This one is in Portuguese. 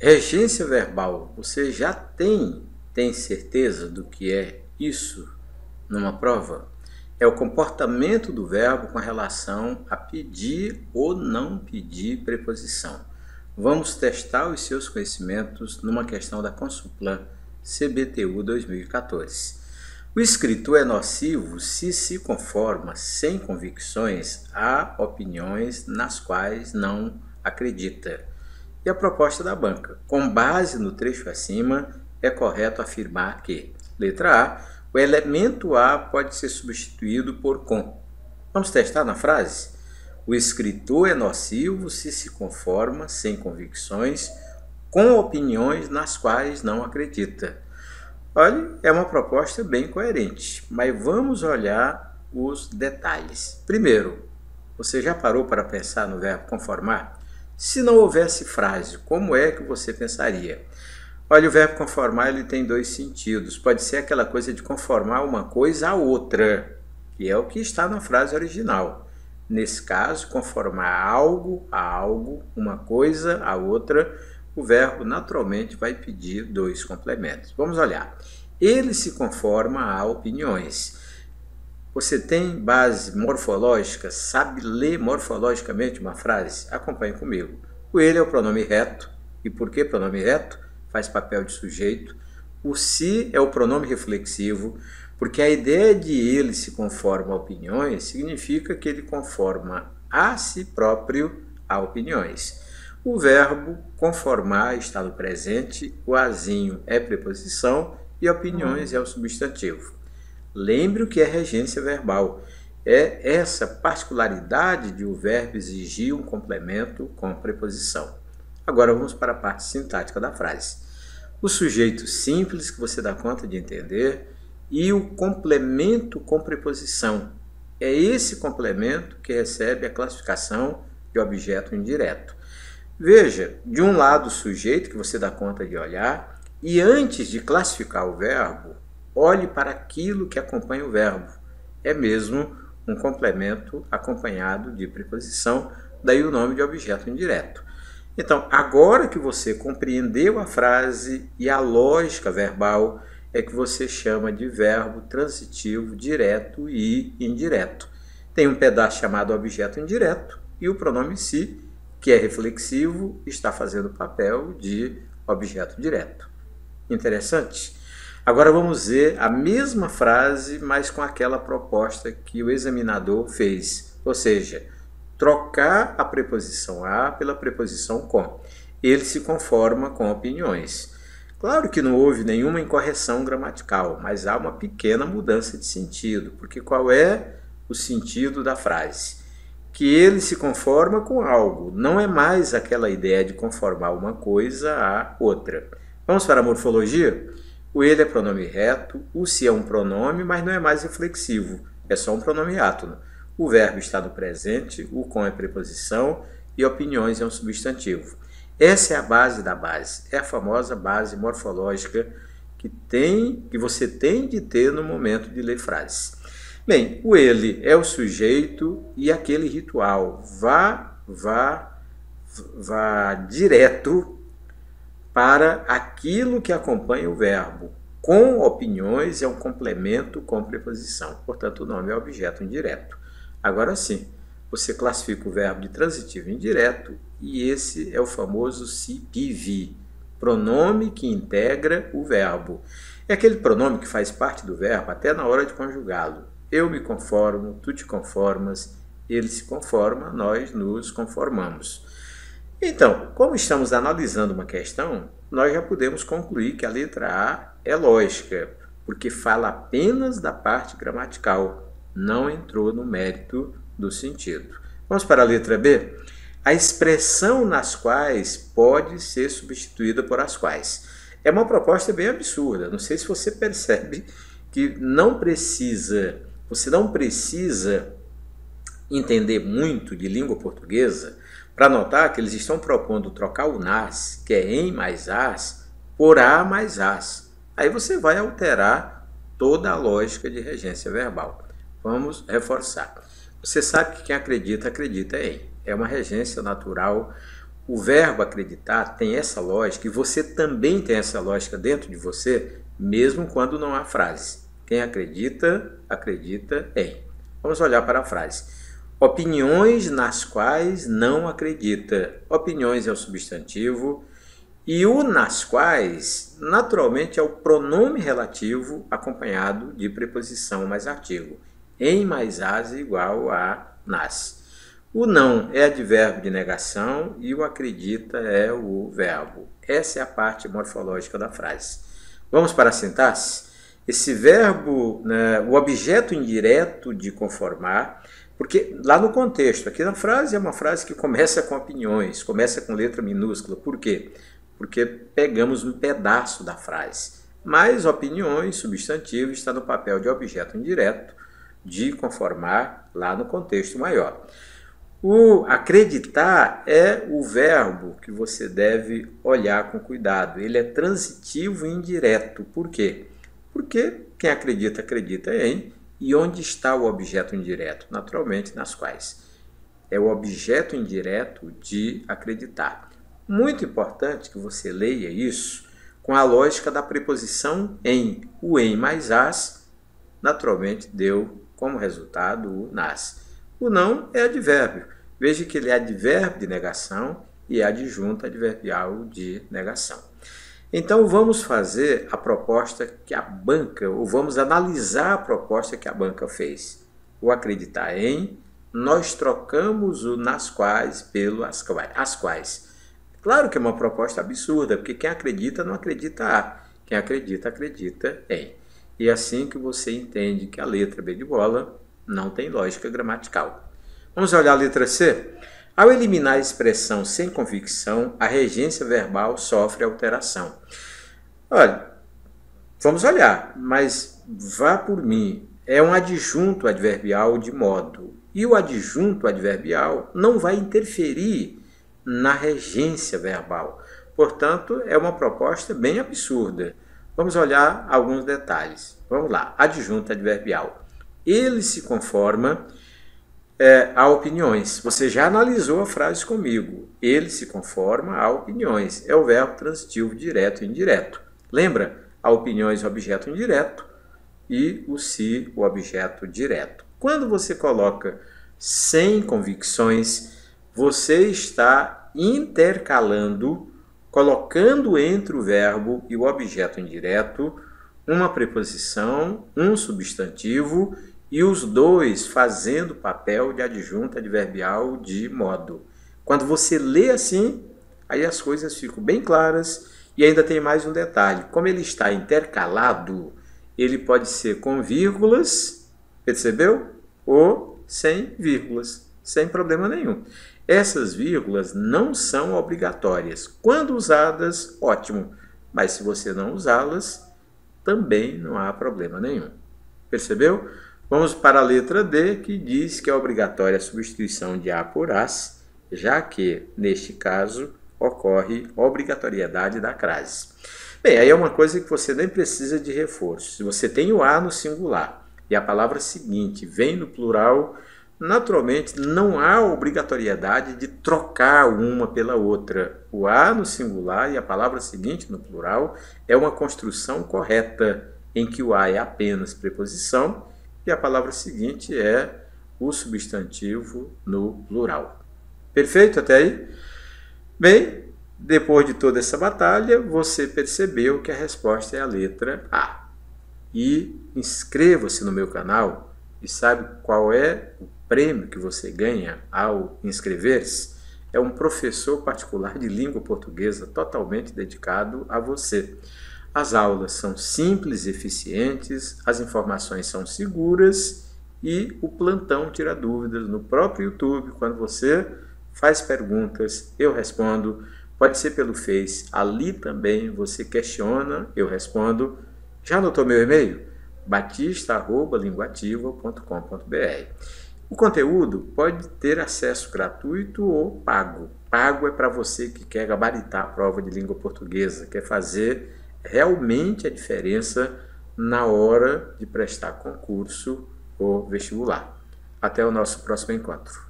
Regência verbal, você já tem certeza do que é isso numa prova? É o comportamento do verbo com relação a pedir ou não pedir preposição. Vamos testar os seus conhecimentos numa questão da Consulplan CBTU 2014. O escritor é nocivo se conforma sem convicções a opiniões nas quais não acredita. E a proposta da banca. Com base no trecho acima, é correto afirmar que, letra A, o elemento A pode ser substituído por com. Vamos testar na frase? O escritor é nocivo se conforma, sem convicções, com opiniões nas quais não acredita. Olha, é uma proposta bem coerente, mas vamos olhar os detalhes. Primeiro, você já parou para pensar no verbo conformar? Se não houvesse frase, como é que você pensaria? Olha, o verbo conformar ele tem dois sentidos. Pode ser aquela coisa de conformar uma coisa a outra, que é o que está na frase original. Nesse caso, conformar algo a algo, uma coisa a outra, o verbo naturalmente vai pedir dois complementos. Vamos olhar. Ele se conforma a opiniões. Você tem base morfológica? Sabe ler morfologicamente uma frase? Acompanhe comigo. O ele é o pronome reto. E por que pronome reto? Faz papel de sujeito. O se é o pronome reflexivo, porque a ideia de ele se conforma a opiniões significa que ele conforma a si próprio a opiniões. O verbo conformar está no presente, o azinho é preposição e opiniões é o substantivo. Lembre o que é regência verbal. É essa particularidade de o verbo exigir um complemento com preposição. Agora vamos para a parte sintática da frase. O sujeito simples, que você dá conta de entender, e o complemento com preposição. É esse complemento que recebe a classificação de objeto indireto. Veja, de um lado o sujeito, que você dá conta de olhar, e antes de classificar o verbo, olhe para aquilo que acompanha o verbo. É mesmo um complemento acompanhado de preposição, daí o nome de objeto indireto. Então, agora que você compreendeu a frase e a lógica verbal, é que você chama de verbo transitivo direto e indireto. Tem um pedaço chamado objeto indireto e o pronome se, que é reflexivo, está fazendo o papel de objeto direto. Interessante? Agora vamos ver a mesma frase, mas com aquela proposta que o examinador fez, ou seja, trocar a preposição a pela preposição com. Ele se conforma com opiniões. Claro que não houve nenhuma incorreção gramatical, mas há uma pequena mudança de sentido, porque qual é o sentido da frase? Que ele se conforma com algo, não é mais aquela ideia de conformar uma coisa a outra. Vamos para a morfologia? O ele é pronome reto, o se é um pronome, mas não é mais reflexivo, é só um pronome átono. O verbo está no presente, o com é preposição e opiniões é um substantivo. Essa é a base da base, é a famosa base morfológica que você tem de ter no momento de ler frases. Bem, o ele é o sujeito e aquele ritual vá direto para aquilo que acompanha o verbo. Com opiniões é um complemento com preposição, portanto o nome é objeto indireto. Agora sim, você classifica o verbo de transitivo indireto e esse é o famoso CPV, pronome que integra o verbo. É aquele pronome que faz parte do verbo até na hora de conjugá-lo. Eu me conformo, tu te conformas, ele se conforma, nós nos conformamos. Então, como estamos analisando uma questão, nós já podemos concluir que a letra A é lógica, porque fala apenas da parte gramatical, não entrou no mérito do sentido. Vamos para a letra B? A expressão nas quais pode ser substituída por as quais. É uma proposta bem absurda, não sei se você percebe que você não precisa entender muito de língua portuguesa para notar que eles estão propondo trocar o nas, que é em mais as, por a mais as. Aí você vai alterar toda a lógica de regência verbal. Vamos reforçar. Você sabe que quem acredita, acredita em. É uma regência natural. o verbo acreditar tem essa lógica e você também tem essa lógica dentro de você, mesmo quando não há frase. Quem acredita, acredita em. Vamos olhar para a frase. Opiniões nas quais não acredita. Opiniões é o substantivo e o nas quais, naturalmente, é o pronome relativo acompanhado de preposição mais artigo. Em mais as igual a nas. O não é advérbio de negação e o acredita é o verbo. Essa é a parte morfológica da frase. Vamos para a sintaxe? Esse verbo, né, o objeto indireto de conformar, porque lá no contexto, aqui na frase é uma frase que começa com opiniões, começa com letra minúscula. Por quê? Porque pegamos um pedaço da frase. Mas opiniões, substantivo, está no papel de objeto indireto de conformar lá no contexto maior. O acreditar é o verbo que você deve olhar com cuidado. Ele é transitivo e indireto. Por quê? Porque quem acredita, acredita em. E onde está o objeto indireto? Naturalmente, nas quais. É o objeto indireto de acreditar. Muito importante que você leia isso com a lógica da preposição em. O em mais as, naturalmente, deu como resultado o nas. O não é advérbio. Veja que ele é advérbio de negação e adjunto adverbial de negação. Então, vamos fazer a proposta que a banca, ou vamos analisar a proposta que a banca fez. O acreditar em, nós trocamos o nas quais pelo as quais. Claro que é uma proposta absurda, porque quem acredita não acredita a. Quem acredita, acredita em. E é assim que você entende que a letra B de bola não tem lógica gramatical. Vamos olhar a letra C? Ao eliminar a expressão sem convicção, a regência verbal sofre alteração. Olha, vamos olhar, mas vá por mim. É um adjunto adverbial de modo. E o adjunto adverbial não vai interferir na regência verbal. Portanto, é uma proposta bem absurda. Vamos olhar alguns detalhes. Vamos lá. Adjunto adverbial. Ele se conforma a opiniões. Você já analisou a frase comigo. Ele se conforma a opiniões. É o verbo transitivo direto e indireto. Lembra? A opiniões é o objeto indireto e o se o objeto direto. Quando você coloca sem convicções, você está intercalando, colocando entre o verbo e o objeto indireto uma preposição, um substantivo e os dois fazendo papel de adjunto adverbial de modo. Quando você lê assim, aí as coisas ficam bem claras e ainda tem mais um detalhe. Como ele está intercalado, ele pode ser com vírgulas, percebeu? Ou sem vírgulas, sem problema nenhum. Essas vírgulas não são obrigatórias. Quando usadas, ótimo. Mas se você não usá-las, também não há problema nenhum. Percebeu? Vamos para a letra D, que diz que é obrigatória a substituição de a por as, já que, neste caso, ocorre obrigatoriedade da crase. Bem, aí é uma coisa que você nem precisa de reforço. Se você tem o a no singular e a palavra seguinte vem no plural, naturalmente não há obrigatoriedade de trocar uma pela outra. O a no singular e a palavra seguinte no plural é uma construção correta, em que o a é apenas preposição e a palavra seguinte é o substantivo no plural. Perfeito até aí? Bem, depois de toda essa batalha, você percebeu que a resposta é a letra A. E inscreva-se no meu canal e sabe qual é o prêmio que você ganha ao inscrever-se? É um professor particular de língua portuguesa totalmente dedicado a você. As aulas são simples e eficientes, as informações são seguras e o plantão tira dúvidas no próprio YouTube. Quando você faz perguntas, eu respondo. Pode ser pelo Face, ali também você questiona, eu respondo. Já anotou meu e-mail? batista@linguativa.com.br. O conteúdo pode ter acesso gratuito ou pago. Pago é para você que quer gabaritar a prova de língua portuguesa, quer fazer realmente a diferença na hora de prestar concurso ou vestibular. Até o nosso próximo encontro.